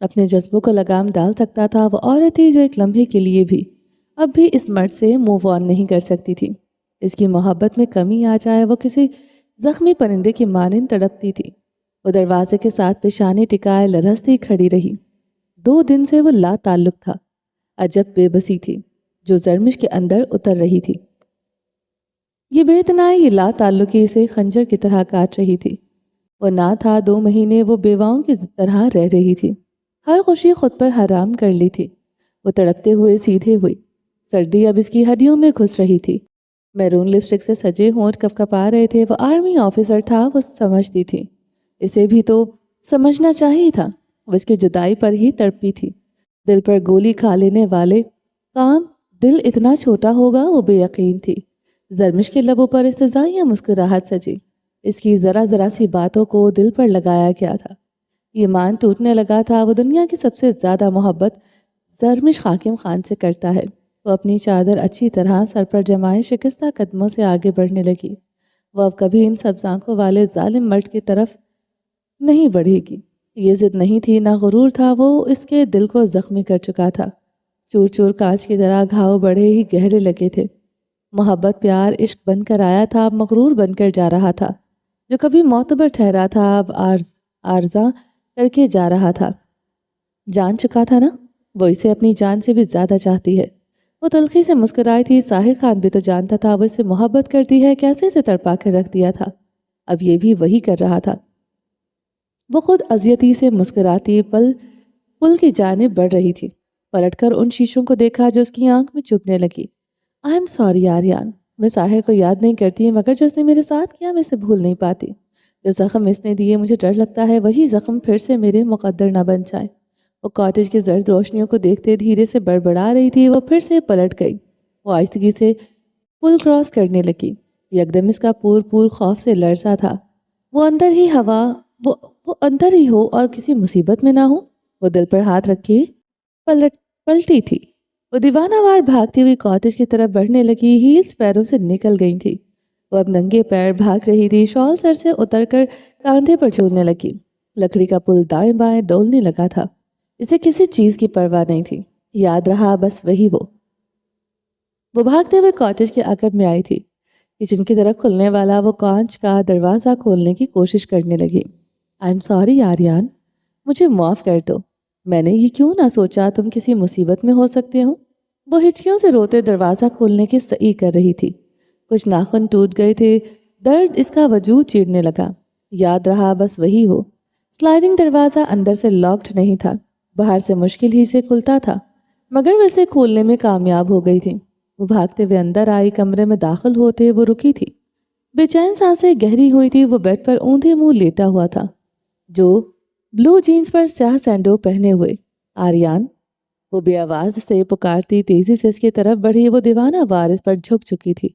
اپنے جذبوں کو لگام ڈال سکتا تھا وہ عورت تھی جو ایک لمحے کے لیے بھی اب بھی اس مرد سے موو آن نہیں کر سکتی تھی۔ اس کی محبت میں کمی آ جائے وہ کسی زخمی پرندے کی مانند تڑپتی تھی۔ وہ دروازے کے ساتھ پیشانی ٹکائے لرزتی کھڑی رہی۔ 2 دن سے وہ لا تعلق تھا، عجب بے بسی تھی جو زرمش کے اندر اتر رہی تھی۔ یہ بے اتنائی، یہ لا تعلقی اسے خنجر کی طرح کاٹ رہی تھی۔ وہ نہ تھا 2 مہینے وہ بیواؤں کی طرح رہ رہی تھی، ہر خوشی خود پر حرام کر لی تھی۔ وہ تڑپتے ہوئے سیدھے ہوئی، سردی اب اس کی ہڈیوں میں گھس رہی تھی۔ میرون لپسٹک سے سجے ہونٹ کپکپا رہے تھے۔ وہ آرمی آفیسر تھا، وہ سمجھتی تھی، اسے بھی تو سمجھنا چاہیے تھا۔ وہ اس کی جدائی پر ہی تڑپی تھی۔ دل پر گولی کھا لینے والے کام دل اتنا چھوٹا ہوگا وہ بے یقین تھی۔ زرمش کے لبوں پر استہزائیہ مسکراہٹ سجی، اس کی ذرا ذرا سی باتوں کو دل پر لگایا گیا تھا۔ ایمان ٹوٹنے لگا تھا۔ وہ دنیا کی سب سے زیادہ محبت زرمش حاکم خان سے کرتا ہے۔ وہ اپنی چادر اچھی طرح سر پر جمائے شکستہ قدموں سے آگے بڑھنے لگی۔ وہ اب کبھی ان سبز آنکھوں والے ظالم مرد کی طرف نہیں بڑھے گی۔ یہ ضد نہیں تھی، نہ غرور تھا، وہ اس کے دل کو زخمی کر چکا تھا۔ چور چور کانچ کی طرح گھاؤ بڑے ہی گہرے لگے تھے۔ محبت پیار عشق بن کر آیا تھا، اب مغرور بن کر جا رہا تھا۔ جو کبھی معتبر ٹھہرا تھا اب عارضاں کر کے جا رہا تھا۔ جان چکا تھا نا، وہ اسے اپنی جان سے بھی زیادہ چاہتی ہے۔ وہ تلخی سے مسکرائی تھی۔ طاہر خان بھی تو جانتا تھا وہ اس سے محبت کرتی ہے، کیسے اسے تڑپا کر رکھ دیا تھا۔ اب یہ بھی وہی کر رہا تھا۔ وہ خود اذیتی سے مسکراتی پل کی جانب بڑھ رہی تھی۔ پلٹ کر ان شیشوں کو دیکھا جو اس کی آنکھ میں چبھنے لگی۔ آئی ایم سوری آریان، میں طاہر کو یاد نہیں کرتی مگر جو اس نے میرے ساتھ کیا میں اسے بھول نہیں پاتی۔ جو زخم اس نے دیے مجھے ڈر لگتا ہے وہی زخم پھر سے میرے مقدر نہ بن جائیں۔ وہ کاٹیج کی زرد روشنیوں کو دیکھتے دھیرے سے بڑبڑا رہی تھی۔ وہ پھر سے پلٹ گئی۔ وہ آہستگی سے پل کراس کرنے لگی۔ یکدم اس کا پور خوف سے لرزا تھا۔ وہ اندر ہی ہو اور کسی مصیبت میں نہ ہو۔ وہ دل پر ہاتھ رکھے پلٹی تھی۔ وہ دیوانہ وار بھاگتی ہوئی کاٹیج کی طرف بڑھنے لگی۔ ہیلز پیروں سے نکل گئی تھی۔ وہ اب ننگے پیر بھاگ رہی تھی۔ شال سر سے اتر کر کاندھے پر جھولنے لگی۔ لکڑی کا پل دائیں بائیں ڈولنے لگا تھا۔ اسے کسی چیز کی پرواہ نہیں تھی۔ یاد رہا بس وہی وہ بھاگتے ہوئے کاٹیج کے عقب میں آئی تھی۔ کچن کی طرف کھلنے والا وہ کانچ کا دروازہ کھولنے کی کوشش کرنے لگی۔ آئی ایم سوری آریان، مجھے معاف کر دو۔ میں نے یہ کیوں نہ سوچا تم کسی مصیبت میں ہو سکتے ہو۔ وہ ہچکیوں سے روتے دروازہ کھولنے کی سعی کر رہی تھی۔ کچھ ناخن ٹوٹ گئے تھے، درد اس کا وجود چیرنے لگا۔ یاد رہا بس وہی سلائڈنگ دروازہ اندر سے لاکڈ نہیں تھا، باہر سے مشکل ہی سے کھلتا تھا، مگر وہ اسے کھولنے میں کامیاب ہو گئی تھی۔ وہ بھاگتے ہوئے اندر آئی۔ کمرے میں داخل ہوتے وہ رکی تھی۔ بے چین سانسیں گہری ہوئی تھی۔ وہ بیڈ پر اوندھے منہ لیٹا ہوا تھا، جو بلو جینز پر سیاہ سینڈو پہنے ہوئے۔ آریان، وہ بے آواز سے پکارتی تیزی سے اس کی طرف بڑھی۔ وہ دیوانہ وار اس پر جھک چکی تھی۔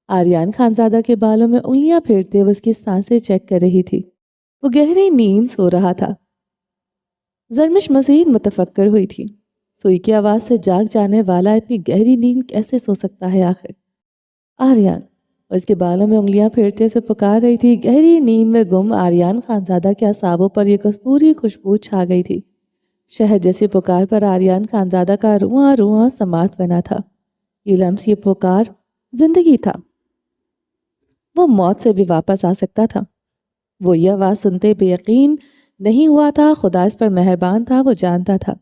آریان خانزادہ کے بالوں میں انگلیاں پھیرتے وہ اس کی سانسیں چیک کر رہی تھی۔ وہ گہری نیند سو رہا تھا۔ زرمش مزید متفکر ہوئی تھی۔ سوئی کی آواز سے جاگ جانے والا اتنی گہری نیند کیسے سو سکتا ہے آخر؟ آریان، وہ اس کے بالوں میں انگلیاں پھیرتے سے پکار رہی تھی۔ گہری نیند میں گم آریان خانزادہ کے اعصابوں پر یہ کستوری خوشبو چھا گئی تھی۔ شہد جیسی پکار پر آریان خانزادہ کا رواں رواں سماعت بنا تھا۔ یہ لمس، یہ پکار زندگی تھا۔ وہ موت سے بھی واپس آ سکتا تھا۔ وہ یہ آواز سنتے بے یقین نہیں ہوا تھا۔ خدا اس پر مہربان تھا، وہ جانتا تھا۔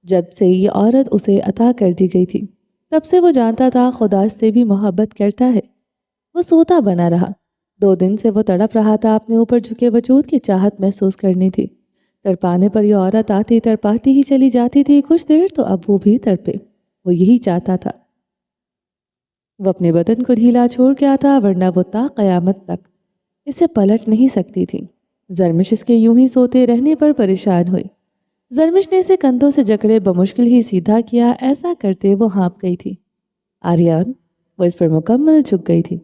جب سے یہ عورت اسے عطا کر دی گئی تھی تب سے وہ جانتا تھا خدا اس سے بھی محبت کرتا ہے۔ وہ سوتا بنا رہا۔ 2 دن سے وہ تڑپ رہا تھا، اپنے اوپر جھکے وجود کی چاہت محسوس کرنی تھی۔ تڑپانے پر یہ عورت آتی تڑپاتی ہی چلی جاتی تھی۔ کچھ دیر تو اب وہ بھی تڑپے، وہ یہی چاہتا تھا۔ وہ اپنے بدن کو ڈھیلا چھوڑ گیا تھا، ورنہ وہ تا قیامت تک اسے پلٹ نہیں سکتی تھی۔ زرمش اس کے یوں ہی سوتے رہنے پر پریشان ہوئی۔ زرمش نے اسے کندھوں سے جکڑے بمشکل ہی سیدھا کیا۔ ایسا کرتے وہ ہانپ گئی تھی۔ آریان، وہ اس پر مکمل جھک گئی تھی۔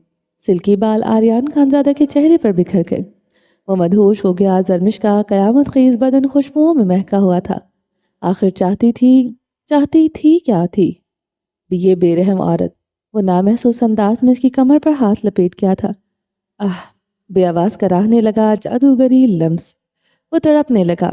سلکی بال آریان خانزادہ کے چہرے پر بکھر گئے۔ وہ مدہوش ہو گیا۔ زرمش کا قیامت خیز بدن خوشبوؤں میں مہکا ہوا تھا۔ آخر چاہتی تھی کیا تھی یہ بے رحم عورت؟ وہ نامحسوس انداز میں اس کی کمر پر ہاتھ لپیٹ گیا تھا۔ بے آواز کراہنے لگا۔ جادوگری لمس۔ وہ تڑپنے لگا۔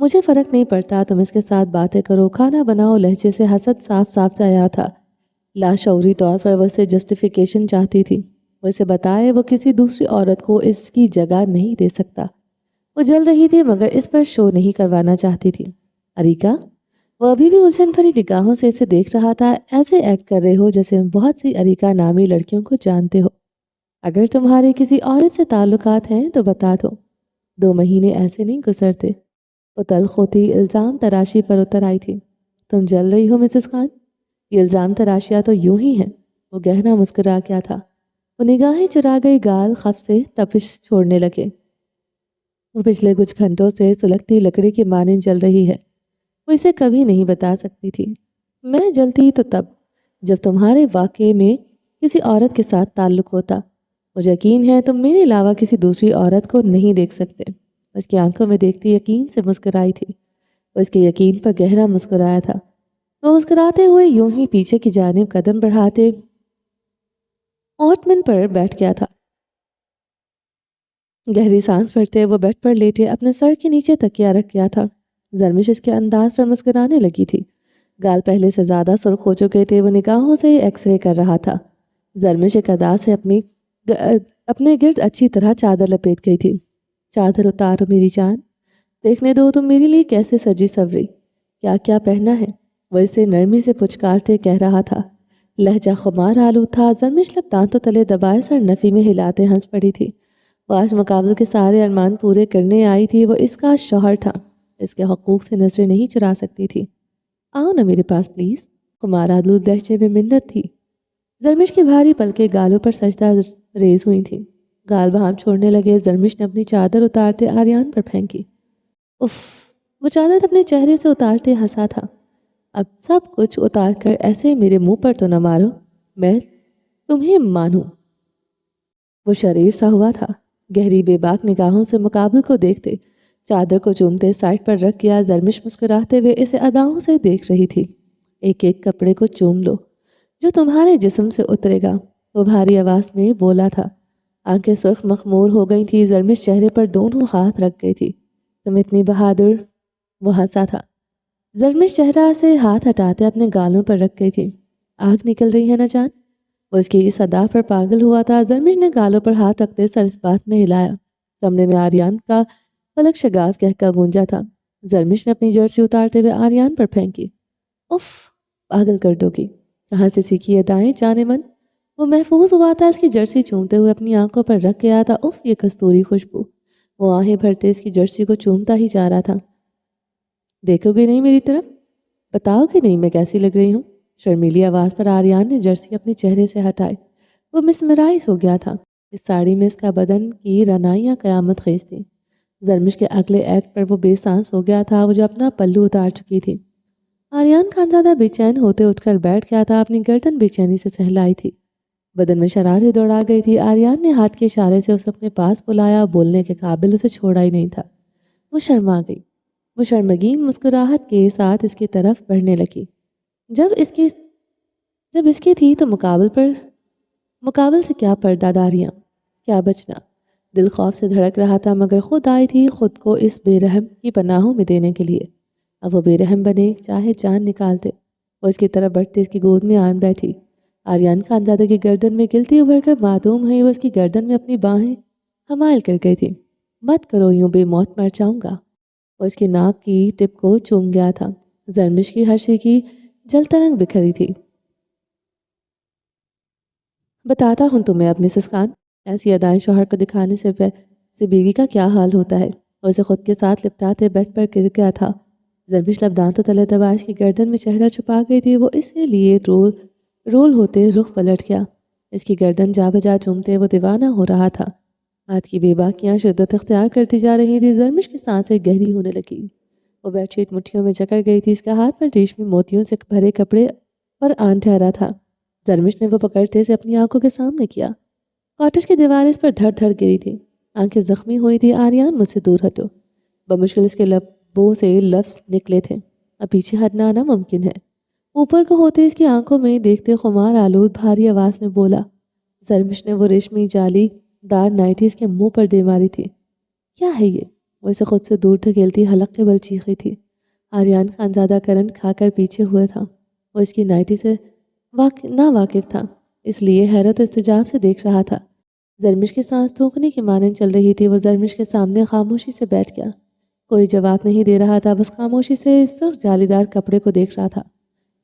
مجھے فرق نہیں پڑتا، تم اس کے ساتھ باتیں کرو، کھانا بناؤ۔ لہجے سے حسد صاف صاف سے آیا تھا۔ لاشعوری طور پر وہ اسے جسٹیفیکیشن چاہتی تھی، وہ اسے بتائے وہ کسی دوسری عورت کو اس کی جگہ نہیں دے سکتا۔ وہ جل رہی تھی مگر اس پر شو نہیں کروانا چاہتی تھی۔ اریکا، وہ ابھی بھی الجھن بھری نگاہوں سے اسے دیکھ رہا تھا۔ ایسے ایکٹ کر رہے ہو جیسے بہت سی اریکا نامی لڑکیوں کو جانتے ہو۔ اگر تمہارے کسی عورت سے تعلقات ہیں تو بتا دو، 2 مہینے ایسے نہیں گزرتے۔ وہ تلخ ہوتی الزام تراشی پر اتر آئی تھی۔ تم جل رہی ہو مسز خان؟ یہ الزام تراشیاں تو یوں ہی ہیں۔ وہ گہرا مسکرا کیا تھا۔ وہ نگاہیں چرا گئی، گال خف سے تپش چھوڑنے لگے۔ وہ پچھلے کچھ گھنٹوں سے سلگتی لکڑی کی مانند جل رہی ہے۔ وہ اسے کبھی نہیں بتا سکتی تھی۔ میں جلتی تو تب جب تمہارے واقعے میں کسی عورت کے ساتھ تعلق ہوتا۔ مجھے یقین ہے تم میرے علاوہ کسی دوسری عورت کو نہیں دیکھ سکتے۔ اس کی آنکھوں میں دیکھتی یقین سے مسکرائی تھی۔ وہ اس کے یقین پر گہرا مسکرایا تھا۔ وہ مسکراتے ہوئے یوں ہی پیچھے کی جانب قدم بڑھاتے اوٹمن پر بیٹھ گیا تھا۔ گہری سانس بھرتے وہ بیڈ پر لیٹے اپنے سر کے نیچے تکیہ رکھ گیا تھا۔ زرمش اس کے انداز پر مسکرانے لگی تھی۔ گال پہلے سے زیادہ سرخ ہو چکے تھے۔ وہ نگاہوں سے ایکس رے کر رہا تھا۔ زرمش ایک ادا سے اپنے گرد اچھی طرح چادر لپیٹ گئی تھی۔ چادر اتارو میری جان، دیکھنے دو تم میرے لیے کیسے سجی سوری، کیا کیا پہنا ہے۔ وہ اسے نرمی سے پچکارتے کہہ رہا تھا۔ لہجہ خمار آلود تھا۔ زرمش لب دانتوں تلے دبائے سر نفی میں ہلاتے ہنس پڑی تھی۔ وہ آج مقابل کے سارے ارمان پورے کرنے آئی تھی۔ وہ اس کا شوہر تھا، اس کے حقوق سے نظریں نہیں چرا سکتی تھی۔ آؤ نا میرے پاس پلیز، خمار آلود لہجے میں منت تھی۔ زرمش کی بھاری پلکیں گالوں پر سجدہ ریز ہوئی تھیں۔ گال بہام چھوڑنے لگے۔ زرمش نے اپنی چادر اتارتے آریان پر پھینکی۔ اف! وہ چادر اپنے چہرے سے اتارتے ہنسا تھا۔ اب سب کچھ اتار کر ایسے میرے منہ پر تو نہ مارو، میں تمہیں مانوں۔ وہ شریر سا ہوا تھا۔ گہری بے باک نگاہوں سے مقابل کو دیکھتے، چادر کو چومتے سائڈ پر رکھ گیا۔ زرمش مسکراتے ہوئے اسے اداؤں سے دیکھ رہی تھی۔ ایک ایک کپڑے کو چوم لو جو تمہارے جسم سے اترے گا، وہ بھاری آواز میں بولا تھا۔ آنکھیں سرخ مخمور ہو گئی تھی۔ زرمش چہرے پر دونوں ہاتھ رکھ گئی تھی۔ تم اتنی بہادر، وہ ہنسا تھا۔ زرمش چہرہ سے ہاتھ ہٹاتے اپنے گالوں پر رکھ گئی تھی۔ آگ نکل رہی ہے نا جان؟ وہ اس کی اس ادا پر پاگل ہوا تھا۔ زرمش نے گالوں پر ہاتھ رکھتے سر اس بات میں ہلایا۔ کمرے میں آریان کا فلک شگاف کہکا گونجا تھا۔ زرمش نے اپنی جرسی اتارتے ہوئے آریان پر پھینکی۔ اف! پاگل کر دو گی، کہاں سے سیکھی ادائیں جانے من؟ وہ محفوظ ہوا تھا، اس کی جرسی چومتے ہوئے اپنی آنکھوں پر رکھ گیا تھا۔ اف! یہ کستوری خوشبو۔ وہ آہیں بھرتے اس کی جرسی کو چومتا ہی جا رہا تھا۔ دیکھو گے نہیں میری طرف؟ بتاؤ گے نہیں میں کیسی لگ رہی ہوں؟ شرمیلی آواز پر آریان نے جرسی اپنے چہرے سے ہٹائی۔ وہ مسمرائز ہو گیا تھا۔ اس ساڑی میں اس کا بدن کی رنائیاں قیامت خیز تھیں۔ زرمش کے اگلے ایکٹ پر وہ بے سانس ہو گیا تھا، وہ جو اپنا پلو اتار چکی تھی۔ آریان خانزادہ بے چین ہوتے اٹھ کر بیٹھ گیا تھا، اپنی گردن بے چینی سے سہلائی تھی۔ بدن میں شراریں دوڑا گئی تھی۔ آریان نے ہاتھ کے اشارے سے اسے اپنے پاس بلایا، بولنے کے قابل اسے چھوڑا ہی نہیں تھا۔ وہ شرما گئی۔ وہ شرمگین مسکراہٹ کے ساتھ اس کی طرف بڑھنے لگی۔ جب اس کی تھی تو مقابل سے کیا پردہ داریاں، کیا بچنا۔ دل خوف سے دھڑک رہا تھا مگر خود آئی تھی خود کو اس بے رحم کی پناہوں میں دینے کے لیے۔ اب وہ بے رحم بنے، چاہے جان نکالتے۔ وہ اس کی طرف بڑھتے اس کی گود میں آن بیٹھی۔ آریان خانزادہ کی گردن میں گلتی ابھر کر معدوم ہے، وہ اس کی گردن میں اپنی باہیں حمائل کر گئی تھی۔ مت کرو یوں، بے موت مر جاؤں گا۔ وہ اس کی ناک کی ٹپ کو چوم گیا تھا۔ زرمش کی ہرشی کی جل ترنگ بکھری تھی۔ بتاتا ہوں تمہیں اب مسز خان، ایسی ادائیں شوہر کو دکھانے سے بیوی کا کیا حال ہوتا ہے۔ وہ اسے خود کے ساتھ لپٹاتے بیڈ پر گر گیا تھا۔ زرمش لب دانتوں تلے دبائے اس کی گردن میں چہرہ چھپا گئی تھی۔ وہ اسے لیے رول ہوتے رخ پلٹ گیا۔ اس کی گردن جا بجا چومتے وہ دیوانہ ہو رہا تھا۔ ہاتھ کی بے باکیاں شدت اختیار کرتی جا رہی تھی۔ زرمش کی سانسیں گہری ہونے لگی۔ وہ بیڈ شیٹ مٹھیوں میں جکڑ گئی تھی۔ اس کا ہاتھ پر ریشمی موتیوں سے بھرے کپڑے پر آن ٹھہرا تھا۔ زرمش نے وہ پکڑتے اسے اپنی آنکھوں کے سامنے کیا۔ کاٹیج کی دیوار اس پر دھڑ دھڑ گری تھی۔ آنکھیں زخمی ہوئی تھی۔ آریان مجھ سے دور ہٹو۔ بمشکل اس کے لبوں سے لفظ نکلے تھے۔ اب پیچھے ہٹنا ناممکن ہے۔ اوپر کو ہوتے اس کی آنکھوں میں دیکھتے خمار آلود بھاری آواز میں بولا۔ زرمش نے وہ ریشمی جالی دار نائٹی اس کے منہ پر دے ماری تھی۔ کیا ہے یہ؟ وہ اسے خود سے دور دھکیلتی حلق کے بل چیخی تھی۔ آریان خانزادہ کرنٹ کھا کر پیچھے ہوا تھا۔ وہ اس کی نائٹی سے نا واقف تھا، اس لیے حیرت و استجاب سے دیکھ رہا تھا۔ زرمش کی سانس تھوکنے کی مانند چل رہی تھی۔ وہ زرمش کے سامنے خاموشی سے بیٹھ گیا، کوئی جواب نہیں دے رہا تھا، بس خاموشی سے سرخ جالی دار کپڑے کو دیکھ رہا تھا۔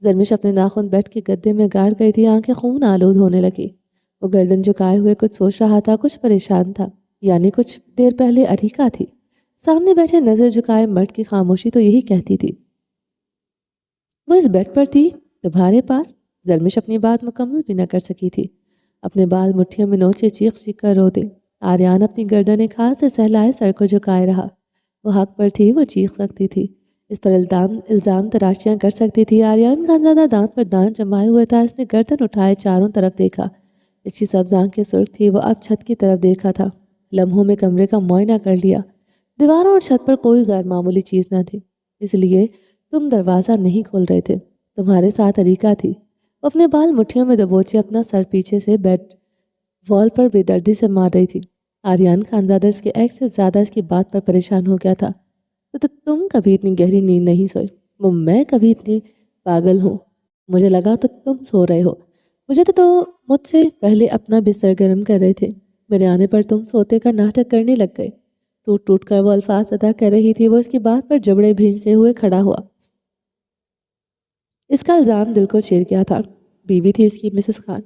زرمش اپنے ناخن بیٹھ کے گدے میں گاڑ گئی تھی، آنکھیں خون آلود ہونے لگی۔ وہ گردن جھکائے ہوئے کچھ سوچ رہا تھا، کچھ پریشان تھا، یعنی کچھ دیر پہلے اریکہ تھی۔ سامنے بیٹھے نظر جھکائے مرد کی خاموشی تو یہی کہتی تھی۔ وہ اس بیڈ پر تھی، تمہارے پاس؟ زرمش اپنی بات مکمل بھی نہ کر سکی تھی۔ اپنے بال مٹھیوں میں نوچے چیخ چیخ کر رو دے۔ آریان اپنی گردن ایک ہاتھ سے سہلائے سر کو جھکائے رہا۔ وہ حق پر تھی، وہ چیخ سکتی تھی، اس پر الزام تراشیاں کر سکتی تھی۔ آریان خانزادہ دانت پر دانت جمائے ہوئے تھا، اس نے گردن اٹھائے چاروں طرف دیکھا۔ اس کی سبز آنکھیں سرخ تھی، وہ اب چھت کی طرف دیکھا تھا۔ لمحوں میں کمرے کا معائنہ کر لیا۔ دیواروں اور چھت پر کوئی غیر معمولی چیز نہ تھی، اس لیے تم دروازہ نہیں کھول رہے تھے۔ تمہارے ساتھ اریکہ تھی۔ وہ اپنے بال مٹھیوں میں دبوچے اپنا سر پیچھے سے بیڈ وال پر بے دردی سے مار رہی تھی۔ آریان خانزادہ اس کے ایکس سے زیادہ اس کی بات پر پریشان ہو گیا تھا۔ تو تم کبھی اتنی گہری نیند نہیں سوئے؟ وہ میں کبھی اتنی پاگل ہوں؟ مجھے لگا تو تم سو رہے ہو۔ مجھ سے پہلے اپنا بستر گرم کر رہے تھے، میرے آنے پر تم سوتے کا ناٹک کرنے لگ گئے۔ ٹوٹ ٹوٹ کر وہ الفاظ ادا کر رہی تھی۔ وہ اس کی بات پر جبڑے بھینجتے ہوئے کھڑا ہوا۔ اس کا الزام دل کو چیر گیا تھا۔ بیوی تھی اس کی مسز خان،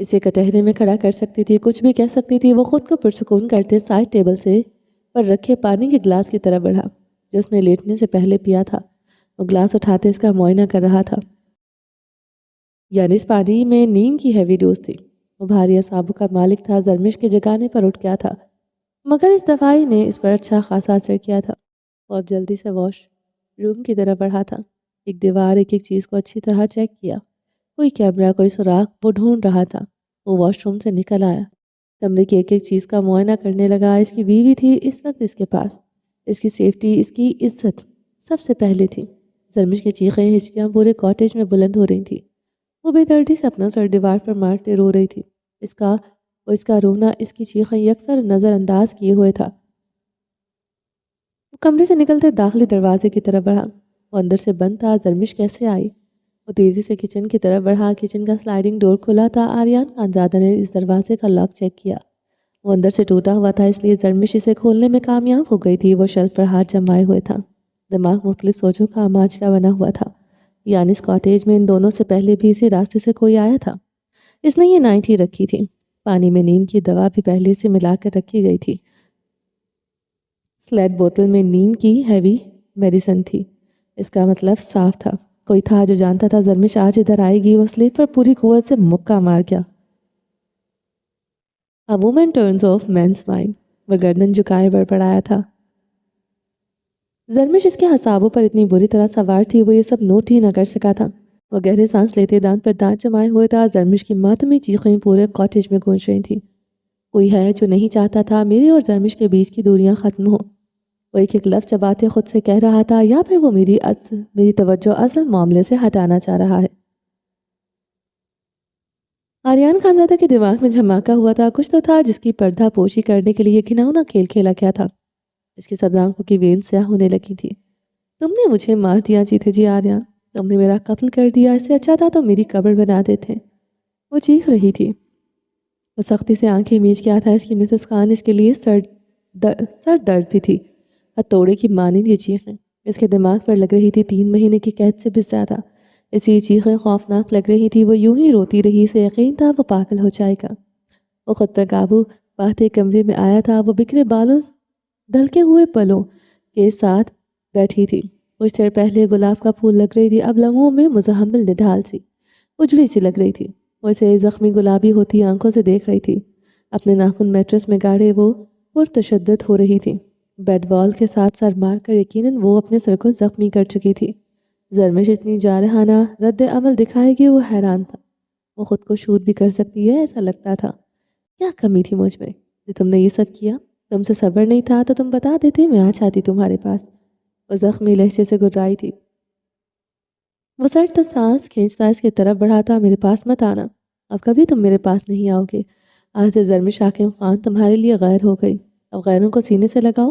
اسے کٹہرے میں کھڑا کر سکتی تھی، کچھ بھی کہہ سکتی تھی۔ وہ خود کو پرسکون کرتے سائڈ ٹیبل سے پر رکھے پانی کے گلاس کی طرف بڑھا جو اس نے لیٹنے سے پہلے پیا تھا۔ وہ گلاس اٹھاتے اس کا معائنہ کر رہا تھا، یعنی اس پانی میں نیند کی ہیوی ڈوز تھی۔ وہ بھاری اعصابوں کا مالک تھا، زرمش کے جگانے پر اٹھ گیا تھا، مگر اس دفاعی نے اس پر اچھا خاصا اثر کیا تھا۔ وہ اب جلدی سے واش روم کی طرف بڑھا تھا، ایک دیوار ایک ایک چیز کو اچھی طرح چیک کیا، کوئی کیمرہ کوئی سوراخ وہ ڈھونڈ رہا تھا۔ وہ واش روم سے نکل آیا، کمرے کی ایک ایک چیز کا معائنہ کرنے لگا۔ اس کی بیوی تھی اس وقت اس کے پاس، اس کی سیفٹی، اس کی عزت سب سے پہلے تھی۔ زرمش کی چیخیں ہچکیاں پورے کاٹیج میں بلند ہو رہی تھیں۔ وہ بے دردی سے اپنا سر دیوار پر مارتے رو رہی تھی۔ اس کا رونا، اس کی چیخیں یکسر نظر انداز کیے ہوئے تھا۔ وہ کمرے سے نکلتے داخلی دروازے کی طرف بڑھا، وہ اندر سے بند تھا۔ زرمش کیسے آئی؟ وہ تیزی سے کچن کی طرف بڑھا، کچن کا سلائیڈنگ ڈور کھلا تھا۔ آریان خانزادہ نے اس دروازے کا لاک چیک کیا، وہ اندر سے ٹوٹا ہوا تھا، اس لیے زرمش اسے کھولنے میں کامیاب ہو گئی تھی۔ وہ شیلف پر ہاتھ جمائے ہوئے تھا، دماغ مختلف سوچوں کا اماج کا بنا ہوا تھا، یعنی اس کاٹیج میں ان دونوں سے پہلے بھی اسی راستے سے کوئی آیا تھا۔ اس نے یہ نائٹی رکھی تھی، پانی میں نیند کی دوا بھی پہلے سے ملا کر رکھی گئی تھی، سلیٹ بوتل میں نیند کی ہیوی میڈیسن تھی۔ اس کا مطلب صاف تھا، کوئی تھا جو جانتا تھا زرمش آج ادھر آئے گی۔ وہ سلیپ پر پوری قوت سے مکہ مار گیا۔ A woman turns off man's mind۔ وہ گردن جھکائے بڑبڑایا تھا۔ زرمش اس کے اعصابوں پر اتنی بری طرح سوار تھی، وہ یہ سب نوٹ ہی نہ کر سکا تھا۔ وہ گہرے سانس لیتے دانت پر دانت جمائے ہوئے تھا۔ زرمش کی ماتمی چیخیں پورے کاٹیج میں گونج رہی تھی۔ کوئی ہے جو نہیں چاہتا تھا میری اور زرمش کے بیچ کی دوریاں ختم ہوں۔ وہ ایک ایک لفظ چباتے خود سے کہہ رہا تھا، یا پھر وہ میری توجہ اصل معاملے سے ہٹانا چاہ رہا ہے۔ آریان خانزادہ کے دماغ میں جھماکا ہوا تھا، کچھ تو تھا جس کی پردہ پوشی کرنے کے لیے گھناؤنا کھیل کھیلا گیا تھا۔ اس کی سبز آنکھوں کی وین سیاہ ہونے لگی تھی۔ تم نے مجھے مار دیا جیتے جی آریان، تم نے میرا قتل کر دیا، اس سے اچھا تھا تو میری قبر بنا دیتے۔ وہ چیخ رہی تھی، وہ سختی سے آنکھیں میچ گیا تھا۔ اس کی مسز خان اس کے لیے سر درد بھی تھی، ہتھوڑے کی مانند یہ چیخیں اس کے دماغ پر لگ رہی تھی 3 مہینے کی قید سے بھی زیادہ۔ اس کی چیخیں خوفناک لگ رہی تھی، وہ یوں ہی روتی رہی، اسے یقین تھا وہ پاگل ہو جائے گا۔ وہ خود پر قابو پاتے کمرے میں آیا تھا، وہ بکھرے بالوں ڈھلکے ہوئے پلوں کے ساتھ بیٹھی تھی، کچھ دیر پہلے گلاب کا پھول لگ رہی تھی، اب لمحوں میں مزاحمل نڈھال سی اجڑی سی لگ رہی تھی۔ وہ اسے زخمی گلابی ہوتی آنکھوں سے دیکھ رہی تھی، اپنے ناخن میٹرس میں گاڑے وہ پرتشدد ہو رہی تھی، بیڈ وال کے ساتھ سر مار کر یقیناً وہ اپنے سر کو زخمی کر چکی تھی۔ زرمش اتنی جارحانہ رد عمل دکھائے گی، وہ حیران تھا۔ وہ خود کو شوٹ بھی کر سکتی ہے ایسا لگتا تھا۔ کیا کمی تھی مجھ میں جو تم نے یہ سب کیا؟ تم سے صبر نہیں تھا تو تم بتا دیتے، میں آ جاتی تمہارے پاس۔ وہ زخمی لہجے سے گرائی تھی۔ وہ سر تک سانس کھینچتا اس کی طرف بڑھا تھا، میرے پاس مت آنا، اب کبھی تم میرے پاس نہیں آؤ گے۔ آج سے زرمش حاکم خان تمہارے لیے غیر ہو گئی، اب غیروں کو سینے سے لگاؤ۔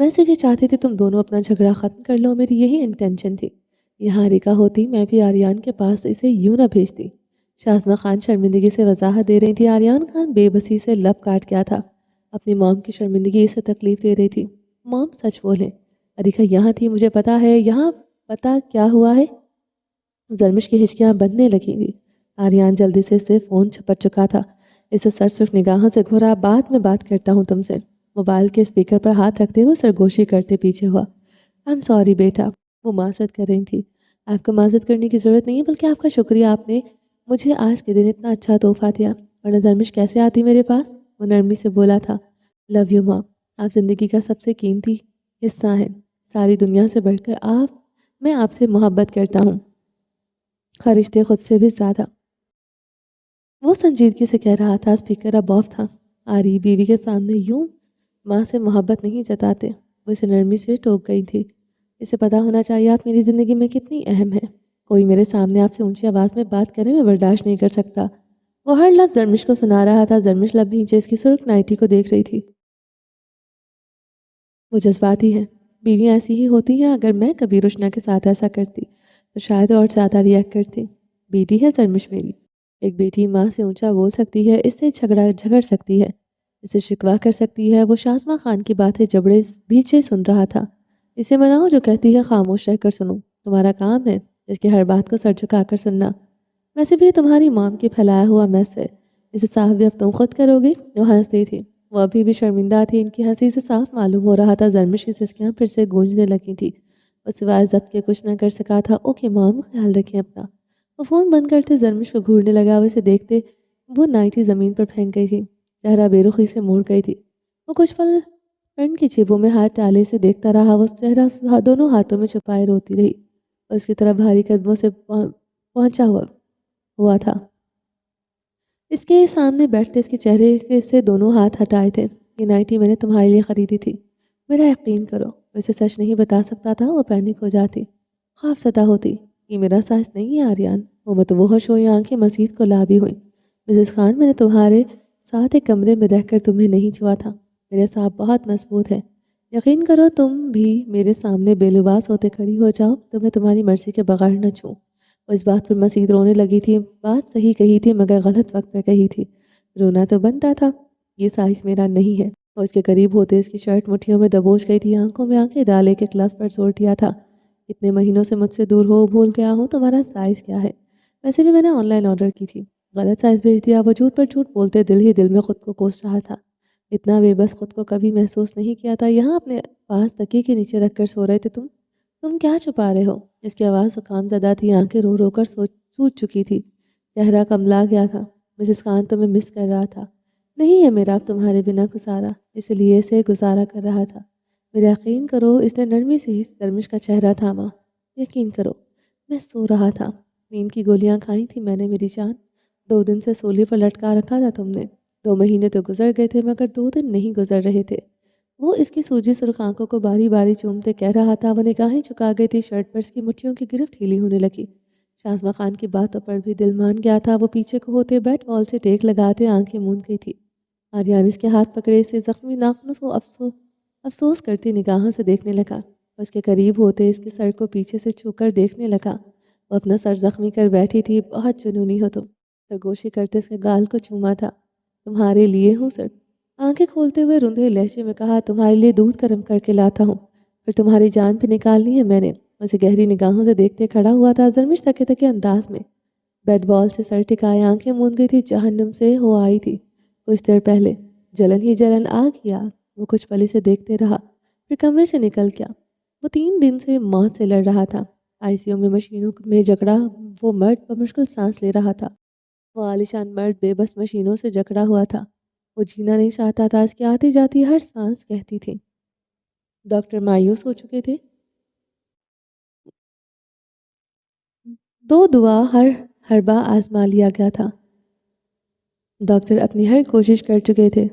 میں صرف یہ چاہتی تھی تم دونوں اپنا جھگڑا ختم کر لو، میری یہی انٹینشن تھی۔ یہاں ریکا ہوتی میں بھی آریان کے پاس اسے یوں نہ بھیجتی۔ شازمہ خان شرمندگی سے وضاحت دے رہی تھی، آریان خان بے بسی سے لب کاٹ گیا تھا۔ اپنی موم کی شرمندگی اسے تکلیف دے رہی تھی۔ موم سچ بولیں، اریکا یہاں تھی، مجھے پتا ہے یہاں پتا کیا ہوا ہے۔ زرمش کی ہچکیاں بندنے لگی تھی۔ آریان جلدی سے فون چھپٹ چکا تھا۔ اسے سرسخت نگاہوں سے گھورا، بعد میں بات کرتا ہوں تم سے۔ موبائل کے اسپیکر پر ہاتھ رکھتے ہوئے سرگوشی کرتے پیچھے ہوا۔ I'm sorry بیٹا، وہ معذرت کر رہی تھی۔ آپ کو معذرت کرنے کی ضرورت نہیں ہے، بلکہ آپ کا شکریہ، آپ نے مجھے آج کے دن اتنا اچھا تحفہ دیا، ورنہ زرمش کیسے آتی میرے پاس؟ وہ نرمی سے بولا تھا۔ لو یو ماں، آپ زندگی کا سب سے قیمتی حصہ ہیں، ساری دنیا سے بڑھ کر میں آپ سے محبت کرتا ہوں، ہر رشتے خود سے بھی زیادہ۔ وہ سنجیدگی سے کہہ رہا تھا، اسپیکر اب آف تھا۔ آری بیوی کے سامنے یوں ماں سے محبت نہیں جتاتے۔ وہ اسے نرمی سے ٹوک گئی تھی۔ اسے پتا ہونا چاہیے آپ میری زندگی میں کتنی اہم ہے۔ کوئی میرے سامنے آپ سے اونچی آواز میں بات کرے میں برداشت نہیں کر سکتا۔ وہ ہر لفظ زرمش کو سنا رہا تھا۔ زرمش لب نیچے اس کی سرخ نائٹی کو دیکھ رہی تھی۔ وہ جذباتی ہے، بیویاں ایسی ہی ہوتی ہیں۔ اگر میں کبھی روشنا کے ساتھ ایسا کرتی تو شاید اور زیادہ ریئیکٹ کرتی۔ بیٹی ہے زرمش میری، ایک بیٹی ماں سے اونچا بول سکتی ہے، اس سے جھگڑ سکتی ہے، اسے شکوا کر سکتی ہے۔ وہ شازمہ خان کی باتیں جبڑے پیچھے سن رہا تھا۔ اسے مناؤ، جو کہتی ہے خاموش رہ کر سنو، تمہارا کام ہے اس کی ہر بات کو سر جھکا کر سننا۔ ویسے بھی تمہاری مام کی پھیلایا ہوا میس ہے، اسے صاف بھی اب تم خود کرو گی۔ وہ ہنستی تھی، وہ ابھی بھی شرمندہ تھی۔ ان کی ہنسی سے صاف معلوم ہو رہا تھا زرمش کی سسکیاں پھر سے گونجنے لگی تھی۔ وہ سوائے ضبط کے کچھ نہ کر سکا تھا۔ اوکے مام، خیال رکھیں اپنا۔ وہ فون بند کرتے زرمش کو گھورنے لگا۔ وہ اسے دیکھتے وہ نائٹی زمین پر پھینک گئی تھی، چہرہ بے رخی سے موڑ گئی تھی۔ وہ کچھ پل فرنٹ کی جیبوں میں ہاتھ ڈالے سے دیکھتا رہا۔ وہ چہرہ دونوں ہاتھوں میں چھپائے روتی رہی۔ اس کی طرف بھاری قدموں سے پہنچا ہوا تھا۔ اس کے سامنے بیٹھتے اس کے چہرے سے دونوں ہاتھ ہٹائے تھے۔ یہ نائٹی میں نے تمہارے لیے خریدی تھی، میرا یقین کرو۔ اسے سچ نہیں بتا سکتا تھا، وہ پینک ہو جاتی، خوف زدہ ہوتی۔ یہ میرا سچ نہیں ہے آریان۔ وہ متوحش ہوئی، آنکھیں مزید گلابی ہوئیں۔ مسز خان، میں نے تمہارے ساتھ ایک کمرے میں رہ کر تمہیں نہیں چھوا تھا، میرے ساتھ بہت مضبوط ہے، یقین کرو۔ تم بھی میرے سامنے بے لباس ہوتے کھڑی ہو جاؤ تو میں تمہاری مرضی کے بغیر نہ چھوں۔ وہ اس بات پر مزید رونے لگی تھی۔ بات صحیح کہی تھی مگر غلط وقت پر کہی تھی۔ رونا تو بنتا تھا، یہ سائز میرا نہیں ہے۔ اور اس کے قریب ہوتے اس کی شرٹ مٹھیوں میں دبوچ گئی تھی، آنکھوں میں آنکھیں ڈالے کے کلاس پر زور دیا تھا۔ اتنے مہینوں سے مجھ سے دور ہو، بھول گیا ہوں تمہارا سائز کیا ہے۔ ویسے بھی میں نے آن لائن آرڈر کی تھی، غلط سائز بھیج دیا۔ وہ جھوٹ پر جھوٹ بولتے دل ہی دل میں خود کو کوس رہا تھا۔ اتنا بے بس خود کو کبھی محسوس نہیں کیا تھا۔ یہاں اپنے پاس تکیے کے نیچے رکھ کر سو رہے تھے تم کیا چھپا رہے ہو؟ اس کی آواز زکام زدہ تھی، آنکھیں رو رو کر سوج چکی تھی، چہرہ کملا گیا تھا۔ مسز خان تمہیں مس کر رہا تھا۔ نہیں ہے میرا اب تمہارے بنا گزارا، اس لیے اسے گزارا کر رہا تھا۔ میرا یقین کرو، اس نے نرمی سے ہی زرمش کا چہرہ تھاما۔ یقین کرو، میں سو رہا تھا، نیند کی گولیاں کھائی تھی میں نے میری جان۔ 2 دن سے سولی پر لٹکا رکھا تھا تم نے۔ 2 مہینے تو گزر گئے تھے مگر 2 دن نہیں گزر رہے تھے۔ وہ اس کی سوجی سرخ آنکھوں کو باری باری چومتے کہہ رہا تھا۔ وہ نگاہیں چکا گئی تھی، شرٹ پر اس کی مٹھیوں کی گرفت ڈھیلی ہونے لگی۔ شازمہ خان کی باتوں پر بھی دل مان گیا تھا۔ وہ پیچھے کو ہوتے بیٹ وال سے ٹیک لگاتے آنکھیں موند گئی تھی۔ آریان اس کے ہاتھ پکڑے اسے زخمی ناخنوں کو افسوس کرتی نگاہوں سے دیکھنے لگا۔ اس کے قریب ہوتے اس کے سر کو پیچھے سے چھو کر دیکھنے لگا۔ وہ اپنا سر زخمی کر بیٹھی تھی۔ بہت جنونی ہو تم، سرگوشی کرتے اس کے گال کو چوما تھا۔ تمہارے لیے ہوں سر، آنکھیں کھولتے ہوئے رندھے لہجے میں کہا، تمہارے لیے دودھ گرم کر کے لاتا ہوں، پھر تمہاری جان بھی نکالنی ہے میں نے۔ اسے گہری نگاہوں سے دیکھتے کھڑا ہوا تھا زرمش تھکے تھکے انداز میں، بیڈ بال سے سر ٹکائے آنکھیں موند گئی تھی۔ جہنم سے ہو آئی تھی کچھ دیر پہلے، جلن ہی جلن، آگ ہی آگ۔ وہ کچھ پل سے دیکھتے رہا، پھر کمرے سے نکل گیا۔ وہ 3 دن سے موت سے لڑ رہا تھا۔ آئی سی یو میں مشینوں میں جکڑا وہ مرد بمشکل سانس لے رہا تھا۔ وہ عالیشان مرد بے بس مشینوں سے جکڑا ہوا تھا۔ وہ جینا نہیں چاہتا تھا، اس کی آتی جاتی ہر سانس کہتی تھی۔ ڈاکٹر مایوس ہو چکے تھے۔ 2 دعا ہر حربہ آزما لیا گیا تھا۔ ڈاکٹر اپنی ہر کوشش کر چکے تھے۔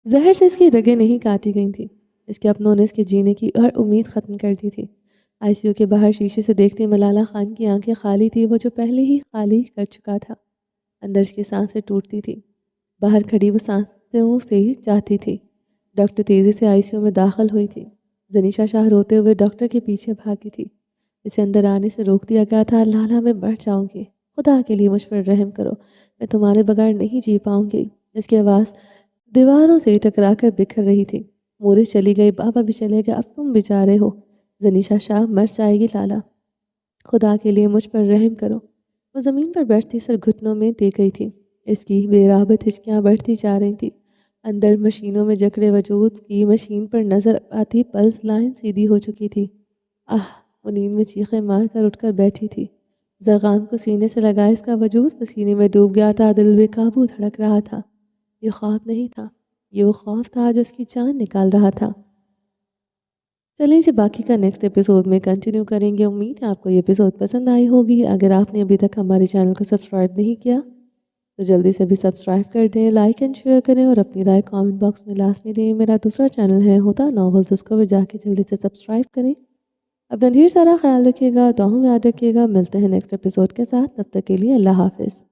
زہر سے اس کی رگیں نہیں کاٹی گئی تھیں۔ اس کے اپنوں نے اس کے جینے کی ہر امید ختم کر دی تھی۔ آئی سی یو کے باہر شیشے سے دیکھتی ملالہ خان کی آنکھیں خالی تھی، وہ جو پہلے ہی خالی کر چکا تھا۔ اندر اس کی سانسیں ٹوٹتی تھی، باہر کھڑی وہ سانسوں سے چاہتی تھی ڈاکٹر تیزی سے ICU میں داخل ہوئی تھی۔ زنیشا شاہ روتے ہوئے ڈاکٹر کے پیچھے بھاگی تھی۔ اسے اندر آنے سے روک دیا گیا تھا۔ لالا میں مر جاؤں گی، خدا کے لیے مجھ پر رحم کرو، میں تمہارے بغیر نہیں جی پاؤں گی۔ اس کی آواز دیواروں سے ٹکرا کر بکھر رہی تھی۔ مورس چلی گئی، بابا بھی چلے گئے، اب تم بے چارے ہو۔ زنیشا شاہ مر جائے گی لالا، خدا کے لیے مجھ پر رحم کرو۔ وہ زمین پر بیٹھتی سر گھٹنوں میں دے گئی تھی۔ اس کی بے رغبت ہچکیاں بڑھتی جا رہی تھی۔ اندر مشینوں میں جکڑے وجود کی مشین پر نظر آتی پلس لائن سیدھی ہو چکی تھی۔ وہ نیند میں چیخیں مار کر اٹھ کر بیٹھی تھی۔ زرغام کو سینے سے لگا اس کا وجود پسینے میں ڈوب گیا تھا، دل بے قابو دھڑک رہا تھا۔ یہ خواب نہیں تھا، یہ وہ خوف تھا جو اس کی جان نکال رہا تھا۔ چلیں جی، باقی کا نیکسٹ ایپیسوڈ میں کنٹینیو کریں گے۔ امید ہے آپ کو یہ ایپیسوڈ پسند آئی ہوگی۔ اگر آپ نے ابھی تک ہمارے چینل کو سبسکرائب نہیں کیا تو جلدی سے بھی سبسکرائب کر دیں، لائک اینڈ شیئر کریں اور اپنی رائے کامنٹ باکس میں لازمی دیں۔ میرا دوسرا چینل ہے ہدا ناولز، اس کو بھی جا کے جلدی سے سبسکرائب کریں۔ اپنا ڈھیر سارا خیال رکھیے گا، دعاؤں میں یاد رکھیے گا۔ ملتے ہیں نیکسٹ ایپیسوڈ کے ساتھ، تب تک کے لیے اللہ حافظ۔